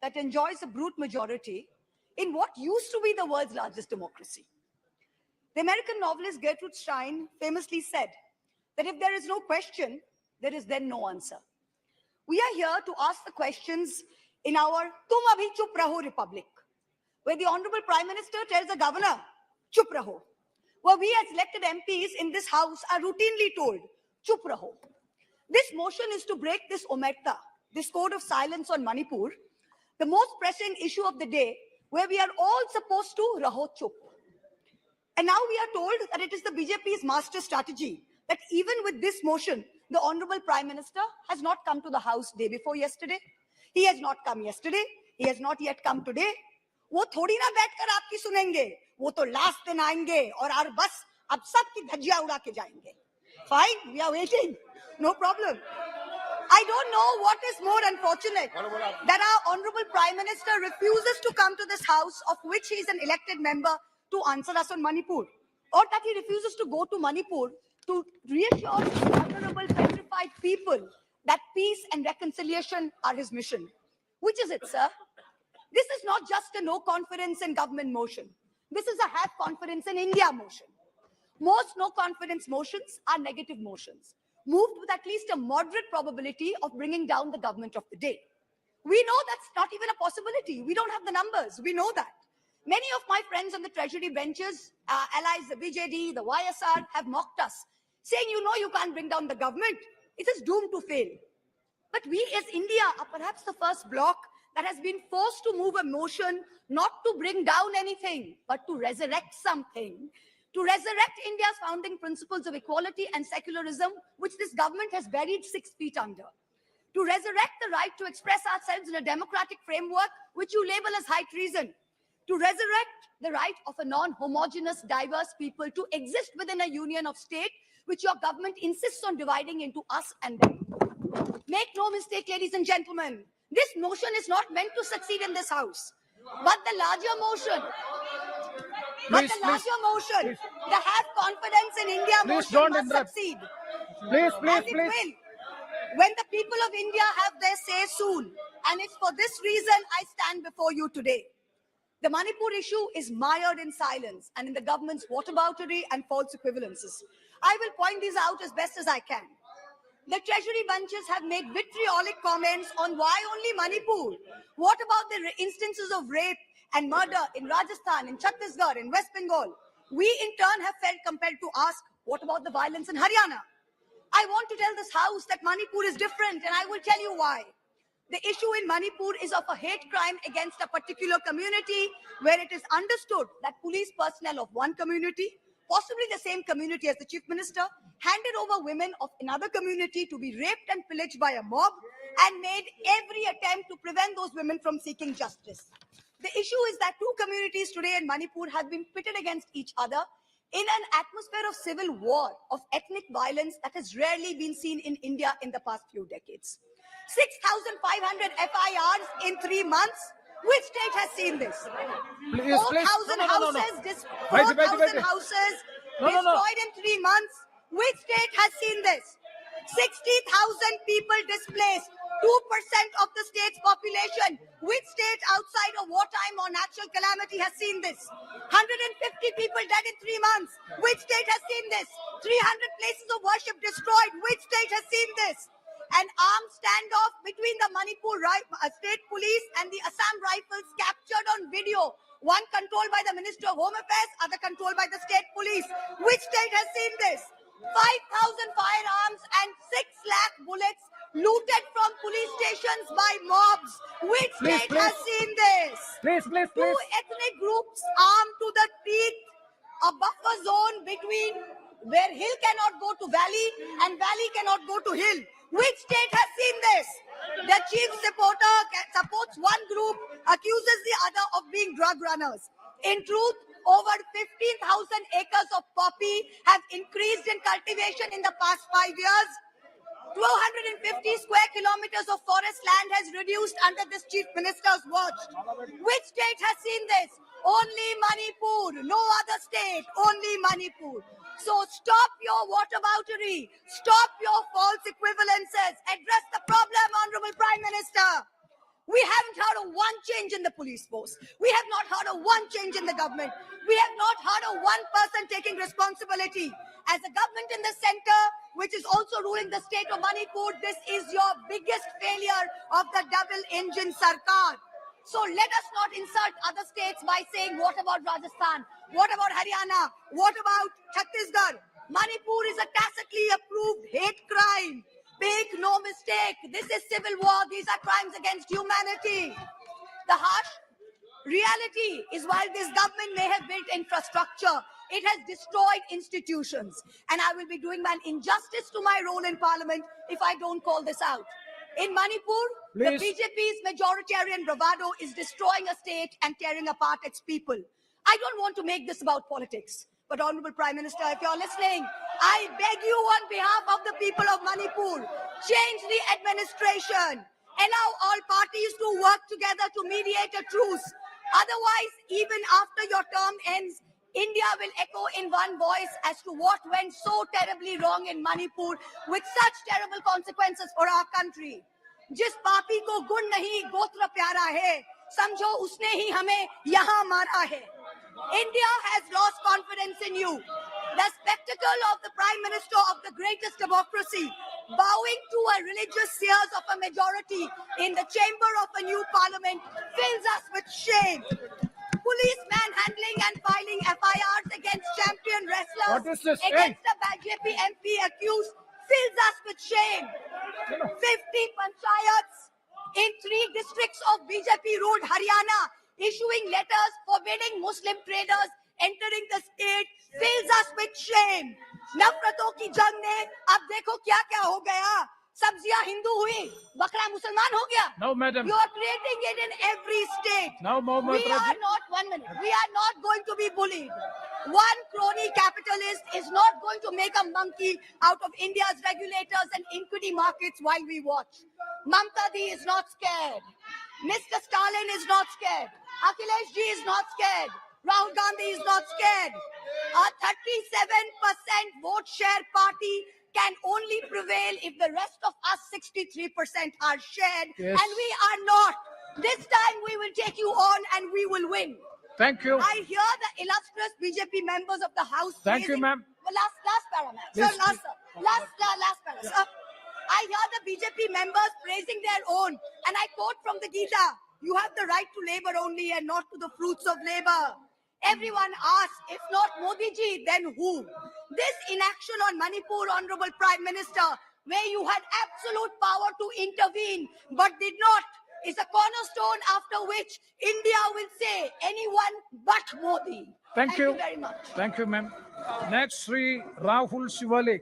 that enjoys a brute majority in what used to be the world's largest democracy. The American novelist Gertrude Stein famously said that if there is no question, there is then no answer. We are here to ask the questions in our Tum Abhi Chup Raho Republic, where the Honorable Prime Minister tells the Governor, Chup Raho, where we as elected MPs in this House are routinely told, Chup Raho. This motion is to break this omerta, this code of silence on Manipur, the most pressing issue of the day, where we are all supposed to raho chup. And now we are told that it is the BJP's master strategy that even with this motion, the Honorable Prime Minister has not come to the House day before yesterday. He has not come yesterday. He has not yet come today. वो थोड़ी ना बैठकर आपकी सुनेंगे, वो तो last दिन आएंगे और बस अब सबकी धज्जियां उड़ा के जाएंगे. Fine, we are waiting. No problem. I don't know what is more unfortunate, that our Honorable Prime Minister refuses to come to this House, of which he is an elected member, to answer us on Manipur, or that he refuses to go to Manipur to reassure vulnerable, petrified people that peace and reconciliation are his mission. Which is it, sir? This is not just a no confidence in government motion. This is a have confidence in India motion. Most no confidence motions are negative motions, moved with at least a moderate probability of bringing down the government of the day. We know that's not even a possibility. We don't have the numbers. We know that. Many of my friends on the Treasury benches, allies, the BJD, the YSR, have mocked us, saying, you can't bring down the government. It is doomed to fail. But we as India are perhaps the first bloc that has been forced to move a motion not to bring down anything, but to resurrect something, to resurrect India's founding principles of equality and secularism, which this government has buried 6 feet under, to resurrect the right to express ourselves in a democratic framework, which you label as high treason, to resurrect the right of a non-homogeneous, diverse people to exist within a union of state, which your government insists on dividing into us and them. Make no mistake, ladies and gentlemen, this motion is not meant to succeed in this House, but the larger motion, the have confidence in India motion must succeed. Please. Will, when the people of India have their say soon. And it's for this reason I stand before you today. The Manipur issue is mired in silence and in the government's whataboutery and false equivalences. I will point these out as best as I can. The Treasury bunches have made vitriolic comments on why only Manipur. What about the instances of rape and murder in Rajasthan, in Chhattisgarh, in West Bengal? We in turn have felt compelled to ask, what about the violence in Haryana? I want to tell this House that Manipur is different, and I will tell you why. The issue in Manipur is of a hate crime against a particular community, where it is understood that police personnel of one community, possibly the same community as the Chief Minister, handed over women of another community to be raped and pillaged by a mob and made every attempt to prevent those women from seeking justice. The issue is that two communities today in Manipur have been pitted against each other in an atmosphere of civil war, of ethnic violence that has rarely been seen in India in the past few decades. 6,500 FIRs in 3 months. Which state has seen this? 4,000 houses destroyed in 3 months. Which state has seen this? 60,000 people displaced, 2% of the state's population. Which state outside of wartime or natural calamity has seen this? 150 people dead in 3 months. Which state has seen this? 300 places of worship destroyed. Which state has seen this? An armed standoff between the Manipur state police and the Assam Rifles captured on video. One controlled by the Minister of Home Affairs, other controlled by the state police. Which state has seen this? 5,000 firearms and 6 lakh bullets looted from police stations by mobs. Which state has seen this? Two ethnic groups armed to the teeth, a buffer zone between where hill cannot go to valley and valley cannot go to hill. Which state has seen this? The chief supporter supports one group, accuses the other of being drug runners. In truth, over 15,000 acres of poppy have increased in cultivation in the past 5 years. 250 square kilometers of forest land has reduced under this chief minister's watch. Which state has seen this? Only Manipur, no other state, only Manipur. So stop your whataboutery, stop your false equivalences, address the problem, Honorable Prime Minister. We haven't heard of one change in the police force. We have not heard of one change in the government. We have not heard of one person taking responsibility. As a government in the center, which is also ruling the state of Manipur, this is your biggest failure of the double engine Sarkar. So let us not insult other states by saying, what about Rajasthan? What about Haryana? What about Chhattisgarh? Manipur is a tacitly approved hate crime. Make no mistake, this is civil war. These are crimes against humanity. The harsh reality is while this government may have built infrastructure, it has destroyed institutions. And I will be doing an injustice to my role in parliament if I don't call this out. In Manipur, the BJP's majoritarian bravado is destroying a state and tearing apart its people. I don't want to make this about politics. But Honorable Prime Minister, if you're listening, I beg you on behalf of the people of Manipur, change the administration. Allow all parties to work together to mediate a truce. Otherwise, even after your term ends, India will echo in one voice as to what went so terribly wrong in Manipur with such terrible consequences for our country. जिस पापी को गुण नहीं गोत्र प्यारा है, समझो उसने ही हमें यहाँ मारा है. India has lost confidence in you. The spectacle of the Prime Minister of the greatest democracy bowing to a religious seers of a majority in the chamber of a new parliament fills us with shame. Police manhandling and filing FIRs against champion wrestlers against a BJP MP accused fills us with shame. 50 panchayats in 3 districts of BJP-ruled Haryana issuing letters forbidding Muslim traders entering the state fills us with shame. नफरतों की जंग ने अब देखो क्या क्या हो गया. सब्जियां हिंदू हुई, बकरा मुसलमान हो गया. No, madam. You are creating it in every state. Now, Mahua Moitra. We are not, 1 minute, we are not going to be bullied. One crony capitalist is not going to make a monkey out of India's regulators and equity markets while we watch. Mamta Di is not scared. Mr. Stalin is not scared. Akhilesh Ji is not scared. Rahul Gandhi is not scared. A 37% vote share party can only prevail if the rest of us 63% are shared. Yes. And we are not. This time we will take you on and we will win. Thank you. I hear the illustrious BJP members of the House. Thank you, ma'am. Well, last para, ma'am. Sir, last para, sir. I hear the BJP members praising their own, and I quote from the Gita, you have the right to labor only and not to the fruits of labor. Everyone asks, if not Modi ji, then who? This inaction on Manipur, Honorable Prime Minister, where you had absolute power to intervene, but did not, is a cornerstone after which India will say anyone but Modi. Thank you Thank you very much. Thank you, ma'am. Next, Sri Rahul Shivalik.